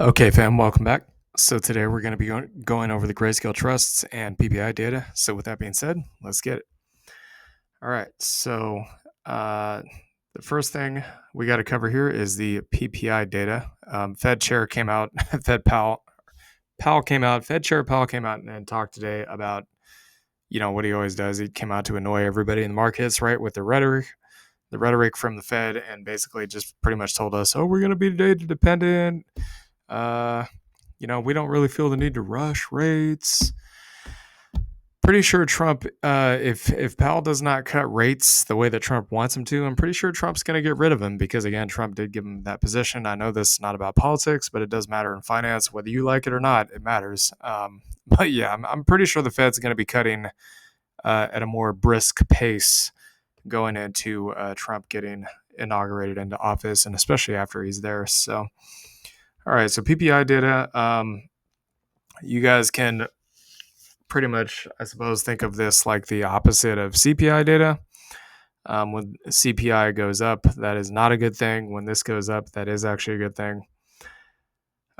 Okay, fam, welcome back. So today we're going to be going over the grayscale trusts and PPI data. So with that being said, let's get it. All right. So uh, the first thing we got to cover here is the PPI data. Fed chair came out. Powell came out. Fed chair Powell came out and talked today about what he always does. He came out to annoy everybody in the markets, right, with the rhetoric from the Fed, and basically just pretty much told us, oh, we're going to be data dependent. Uh, we don't really feel the need to rush rates. Pretty sure Trump, if Powell does not cut rates the way that Trump wants him to, I'm pretty sure Trump's going to get rid of him because, again, Trump did give him that position. I know this is not about politics, but it does matter in finance. Whether you like it or not, it matters. But yeah, I'm pretty sure the Fed's going to be cutting at a more brisk pace going into Trump getting inaugurated into office, and especially after he's there. So, all right, so PPI data. You guys can pretty much, I suppose, think of this like the opposite of CPI data. When CPI goes up, that is not a good thing. When this goes up, that is actually a good thing.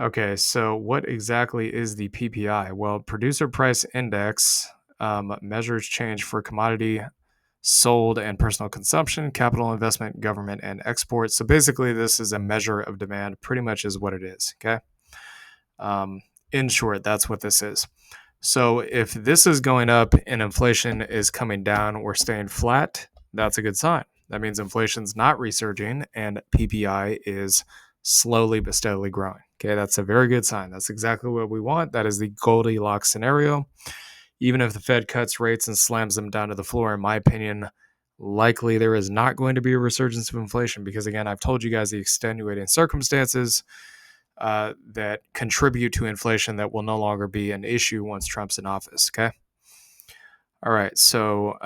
Okay, so what exactly is the PPI? Well, Producer Price Index measures change for commodity sold and personal consumption, capital investment, government, and export. So basically, this is a measure of demand, pretty much is what it is. Okay. In short, that's what this is. So if this is going up and inflation is coming down or staying flat, that's a good sign. That means inflation's not resurging and PPI is slowly but steadily growing. Okay, that's a very good sign. That's exactly what we want. That is the Goldilocks scenario. Even if the Fed cuts rates and slams them down to the floor, in my opinion, likely there is not going to be a resurgence of inflation because, again, I've told you guys the extenuating circumstances that contribute to inflation that will no longer be an issue once Trump's in office. Okay. All right. So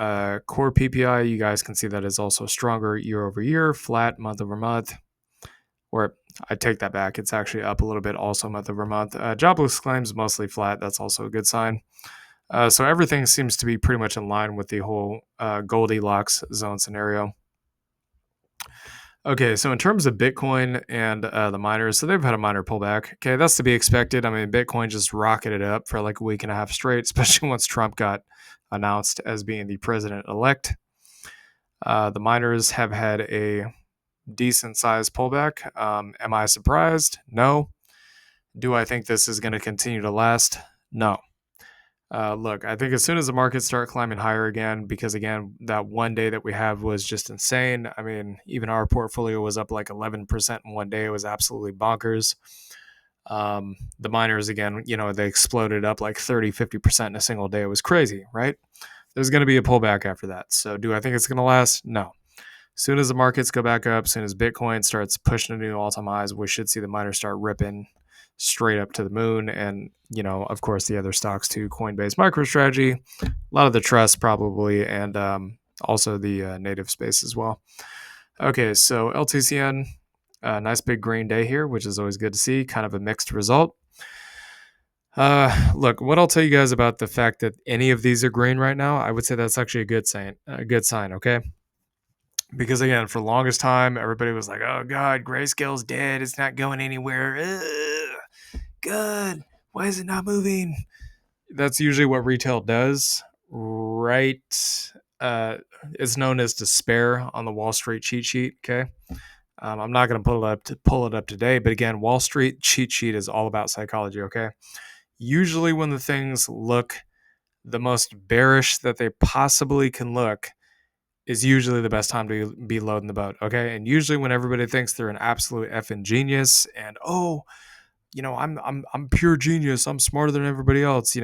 core PPI, you guys can see that is also stronger year over year, flat month over month. Or I take that back. It's actually up a little bit also month over month. Jobless claims mostly flat. That's also a good sign. So everything seems to be pretty much in line with the whole Goldilocks zone scenario. Okay, so in terms of Bitcoin and the miners, so they've had a minor pullback. Okay, that's to be expected. I mean, Bitcoin just rocketed up for like a week and a half straight, especially once Trump got announced as being the president-elect. The miners have had a decent-sized pullback. Am I surprised? No. Do I think this is going to continue to last? No. Look, I think as soon as the markets start climbing higher again, because again, that one day that we had was just insane. I mean, even our portfolio was up like 11% in one day. It was absolutely bonkers. The miners, again, they exploded up like 30, 50% in a single day. It was crazy, right? There's going to be a pullback after that. So do I think it's going to last? No. As soon as the markets go back up, as soon as Bitcoin starts pushing to new all-time highs, we should see the miners start ripping straight up to the moon. And, of course, the other stocks too, Coinbase, MicroStrategy, a lot of the trust probably, and also the native space as well. Okay, so LTCN, nice big green day here, which is always good to see, kind of a mixed result. Look, what I'll tell you guys about the fact that any of these are green right now, I would say that's actually a good sign, okay? Because again, for the longest time, everybody was like, "Oh God, Grayscale's dead. It's not going anywhere. Ugh, God, why is it not moving?" That's usually what retail does, right? It's known as despair on the Wall Street cheat sheet. Okay, I'm not going to pull it up today, but again, Wall Street cheat sheet is all about psychology. Okay, usually when the things look the most bearish that they possibly can look is usually the best time to be loading the boat, okay? And usually when everybody thinks they're an absolute effing genius and I'm pure genius, I'm smarter than everybody else,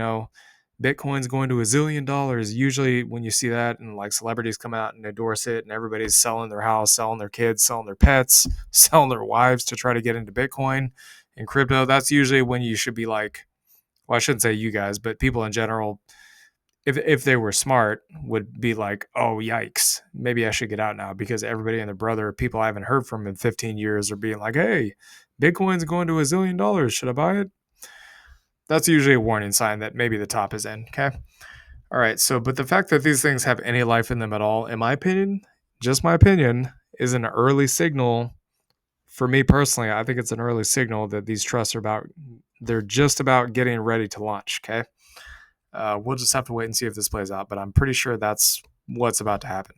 Bitcoin's going to $1 zillion. Usually when you see that and like celebrities come out and endorse it and everybody's selling their house, selling their kids, selling their pets, selling their wives to try to get into Bitcoin and crypto, that's usually when you should be like, well, I shouldn't say you guys, but people in general, if they were smart, would be like, oh, yikes, maybe I should get out now because everybody and their brother, people I haven't heard from in 15 years are being like, hey, Bitcoin's going to $1 zillion. Should I buy it? That's usually a warning sign that maybe the top is in. Okay. All right. So, but the fact that these things have any life in them at all, in my opinion, just my opinion, is an early signal for me personally, I think it's an early signal that these trusts they're just about getting ready to launch. Okay. We'll just have to wait and see if this plays out, but I'm pretty sure that's what's about to happen.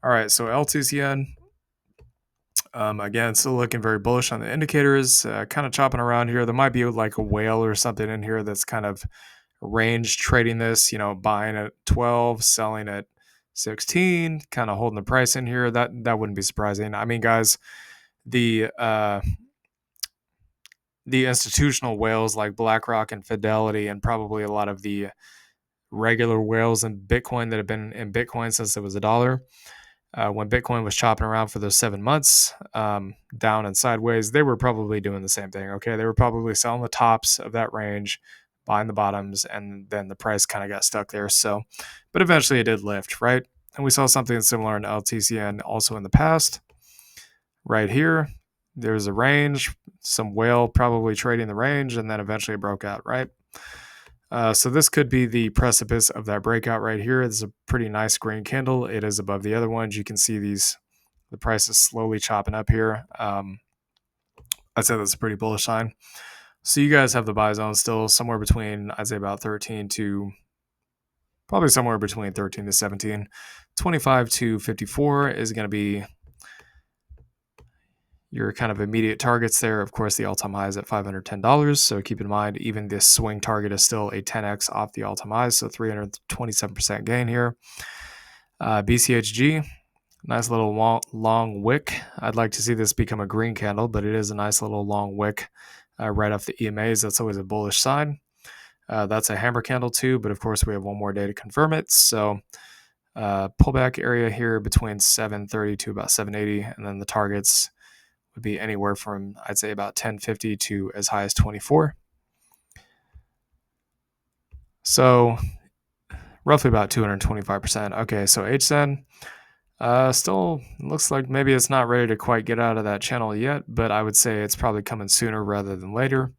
All right. So LTCN, again, still looking very bullish on the indicators, kind of chopping around here. There might be like a whale or something in here that's kind of range trading this, buying at 12, selling at 16, kind of holding the price in here. That wouldn't be surprising. I mean, guys, the institutional whales like BlackRock and Fidelity, and probably a lot of the regular whales in Bitcoin that have been in Bitcoin since it was $1. When Bitcoin was chopping around for those 7 months, down and sideways, they were probably doing the same thing. Okay, they were probably selling the tops of that range, buying the bottoms, and then the price kind of got stuck there. So, but eventually it did lift, right? And we saw something similar in LTCN also in the past. Right here, there's a range, some whale probably trading the range, and then eventually it broke out, right? So this could be the precipice of that breakout right here. This is a pretty nice green candle. It is above the other ones. You can see the price is slowly chopping up here. I'd say that's a pretty bullish sign. So you guys have the buy zone still somewhere between, I'd say about 13 to probably somewhere between 13 to 17. 25 to 54 is going to be your kind of immediate targets there. Of course, the all-time high is at $510. So keep in mind, even this swing target is still a 10x off the all-time high. So 327% gain here. BCHG, nice little long wick. I'd like to see this become a green candle, but it is a nice little long wick right off the EMAs. That's always a bullish sign. That's a hammer candle too, but of course we have one more day to confirm it. So pullback area here between 730 to about 780, and then the targets would be anywhere from, I'd say, about 1050 to as high as 24. So roughly about 225%. Okay, so HZEN still looks like maybe it's not ready to quite get out of that channel yet, but I would say it's probably coming sooner rather than later.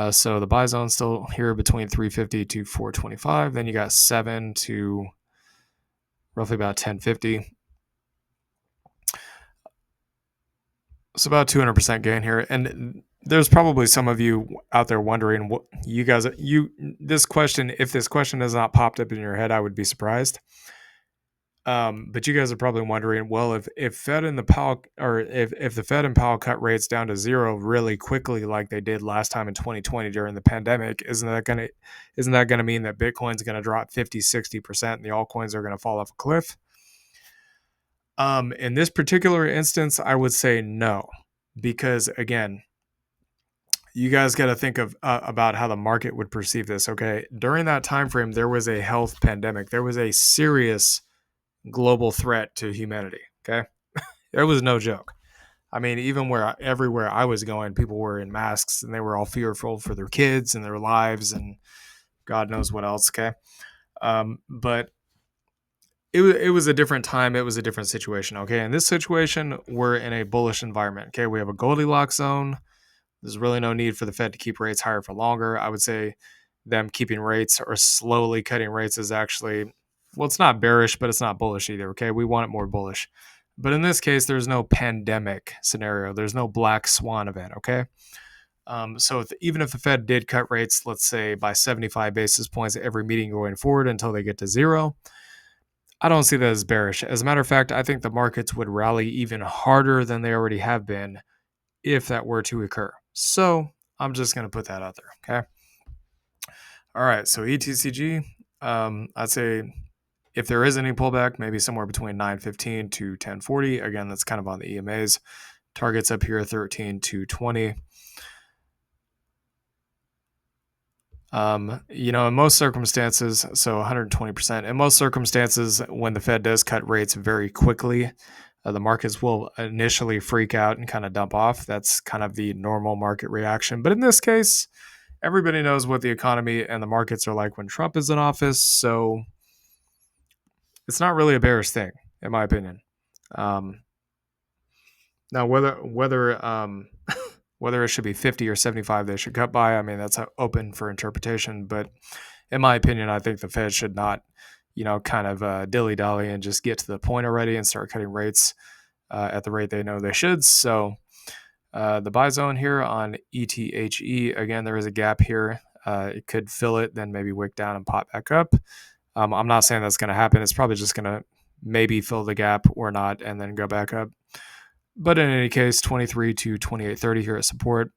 So the buy zone still here between 350 to 425. Then you got 7 to roughly about 1050. So about 200% gain here. And there's probably some of you out there wondering what this question, if this question has not popped up in your head, I would be surprised. But you guys are probably wondering, well, if Fed and the Powell, or if the Fed and Powell cut rates down to zero really quickly, like they did last time in 2020 during the pandemic, isn't that gonna mean that Bitcoin's gonna drop 50-60% and the altcoins are gonna fall off a cliff? In this particular instance, I would say no, because again, you guys got to think of about how the market would perceive this. Okay, during that time frame, there was a health pandemic. There was a serious global threat to humanity. Okay, it was no joke. I mean, even everywhere I was going, people were in masks and they were all fearful for their kids and their lives and God knows what else. Okay, but it was a different time. It was a different situation. Okay, in this situation, we're in a bullish environment. Okay, we have a Goldilocks zone. There's really no need for the Fed to keep rates higher for longer. I would say them keeping rates or slowly cutting rates is actually, well, it's not bearish, but it's not bullish either. Okay, we want it more bullish. But in this case, there's no pandemic scenario. There's no black swan event. Okay. So even if the Fed did cut rates, let's say by 75 basis points every meeting going forward until they get to zero, I don't see that as bearish. As a matter of fact, I think the markets would rally even harder than they already have been if that were to occur. So I'm just going to put that out there. Okay. All right. So ETCG, I'd say if there is any pullback, maybe somewhere between 915 to 1040. Again, that's kind of on the EMAs. Targets up here 13 to 20. In most circumstances, so 120%, in most circumstances, when the Fed does cut rates very quickly, the markets will initially freak out and kind of dump off. That's kind of the normal market reaction. But in this case, everybody knows what the economy and the markets are like when Trump is in office. So it's not really a bearish thing, in my opinion. Now, whether whether it should be 50 or 75 they should cut by, I mean, that's open for interpretation. But in my opinion, I think the Fed should not, kind of dilly-dally and just get to the point already and start cutting rates at the rate they know they should. So The buy zone here on ETHE, again, there is a gap here. It could fill it, then maybe wick down and pop back up. I'm not saying that's going to happen. It's probably just going to maybe fill the gap or not and then go back up. But in any case, 23 to 28.30 here at support.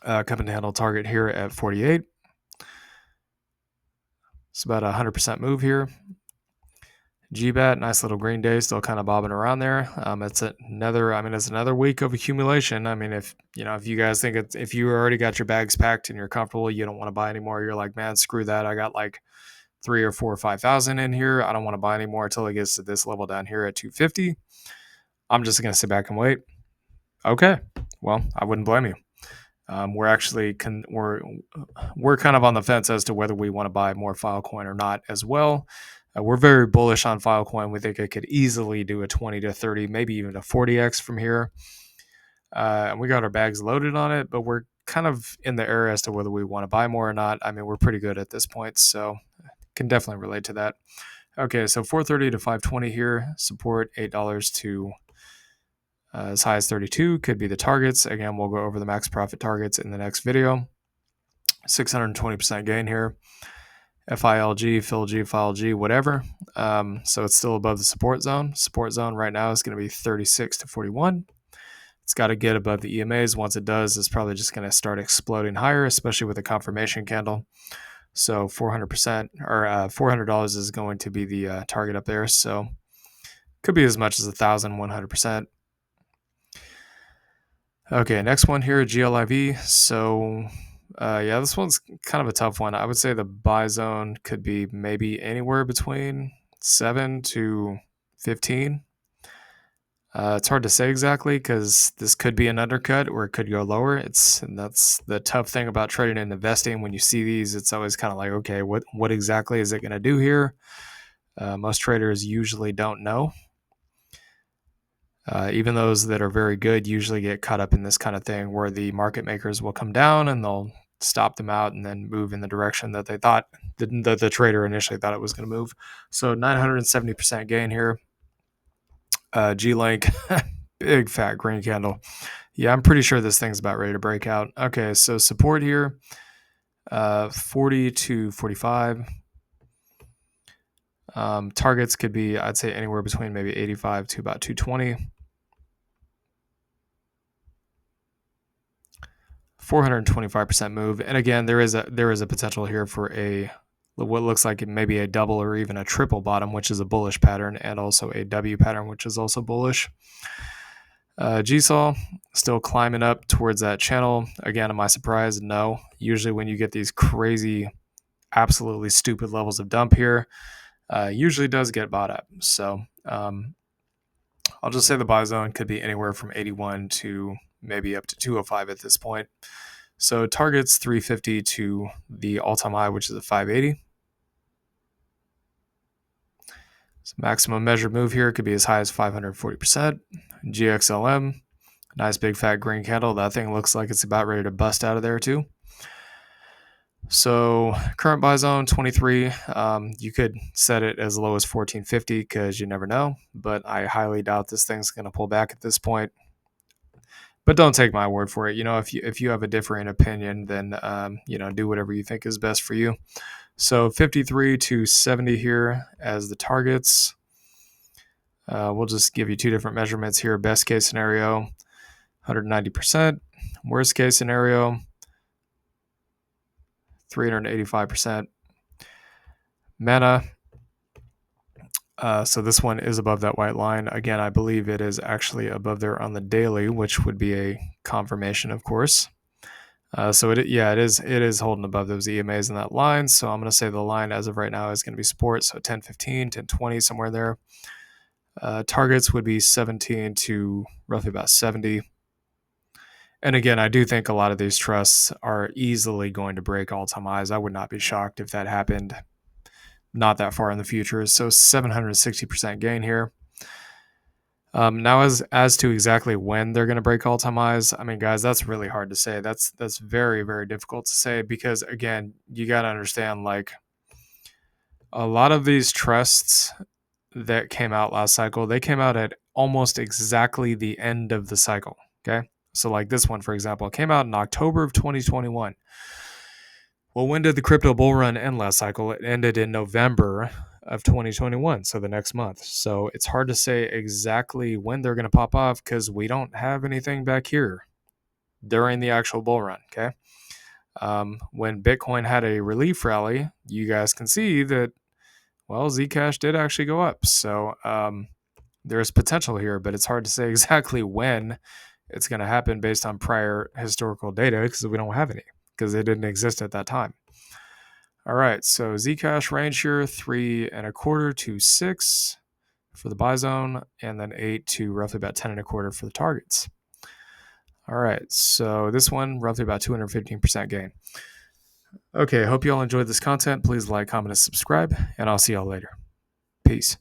Cup and handle target here at 48. It's about a 100% move here. GBAT, nice little green day, still kind of bobbing around there. It's another week of accumulation. I mean, if you guys think if you already got your bags packed and you're comfortable, you don't want to buy anymore. You're like, man, screw that. I got like 3 or 4 or 5,000 in here. I don't want to buy anymore until it gets to this level down here at 250. I'm just gonna sit back and wait. Okay, well, I wouldn't blame you. We're kind of on the fence as to whether we want to buy more Filecoin or not as well. We're very bullish on Filecoin. We think it could easily do a 20 to 30, maybe even a 40x from here. And we got our bags loaded on it, but we're kind of in the air as to whether we want to buy more or not. I mean, we're pretty good at this point, so can definitely relate to that. Okay, so 430 to 520 here, support $8 to as high as 32 could be the targets. Again, we'll go over the max profit targets in the next video. 620% gain here. FILG, FILG, FILG, whatever. So it's still above the support zone. Support zone right now is going to be 36 to 41. It's got to get above the EMAs. Once it does, it's probably just going to start exploding higher, especially with a confirmation candle. So 400% or $400 is going to be the target up there. So could be as much as 1,100%. Okay, next one here, GLIV. So yeah, this one's kind of a tough one. I would say the buy zone could be maybe anywhere between 7 to 15. It's hard to say exactly because this could be an undercut or it could go lower. And that's the tough thing about trading and investing. When you see these, it's always kind of like, okay, what exactly is it going to do here? Most traders usually don't know. Even those that are very good usually get caught up in this kind of thing where the market makers will come down and they'll stop them out and then move in the direction that they thought the trader initially thought it was going to move. So 970% gain here. G-Link, big fat green candle. Yeah, I'm pretty sure this thing's about ready to break out. Okay, so support here, 40 to 45. Targets could be, I'd say, anywhere between maybe 85 to about 220. 425% move. And again, there is a potential here for what looks like maybe a double or even a triple bottom, which is a bullish pattern, and also a W pattern, which is also bullish. GSOL still climbing up towards that channel. Again, am I surprised? No. Usually when you get these crazy, absolutely stupid levels of dump here, usually does get bought up. So I'll just say the buy zone could be anywhere from 81 to maybe up to 205 at this point. So targets 350 to the all-time high, which is a 580. So maximum measured move here could be as high as 540%. GXLM, nice big fat green candle. That thing looks like it's about ready to bust out of there too. So current buy zone 23. You could set it as low as 1450 because you never know, but I highly doubt this thing's going to pull back at this point. But don't take my word for it. If you have a differing opinion, then do whatever you think is best for you. So 53 to 70 here as the targets. We'll just give you two different measurements here. Best case scenario, 190%. Worst case scenario, 385%. Mana. So this one is above that white line. Again, I believe it is actually above there on the daily, which would be a confirmation, of course. So it is holding above those EMAs in that line. So I'm going to say the line as of right now is going to be support. So 1015, 1020, somewhere there. Targets would be 17 to roughly about 70. And again, I do think a lot of these trusts are easily going to break all-time highs. I would not be shocked if that happened not that far in the future. So 760% gain here. Now, as to exactly when they're going to break all-time highs, I mean, guys, that's really hard to say. That's very, very difficult to say because, again, you got to understand, like, a lot of these trusts that came out last cycle, they came out at almost exactly the end of the cycle, okay? So like this one, for example, came out in October of 2021. Well, when did the crypto bull run end last cycle? It ended in November of 2021, so the next month. So it's hard to say exactly when they're going to pop off because we don't have anything back here during the actual bull run. Okay. When Bitcoin had a relief rally, you guys can see that, well, Zcash did actually go up. So there's potential here, but it's hard to say exactly when it's going to happen based on prior historical data because we don't have any, because it didn't exist at that time. All right, so Zcash range here, 3.25 to 6 for the buy zone, and then 8 to roughly about 10.25 for the targets. All right, so this one, roughly about 215% gain. Okay, hope you all enjoyed this content. Please like, comment, and subscribe, and I'll see y'all later. Peace.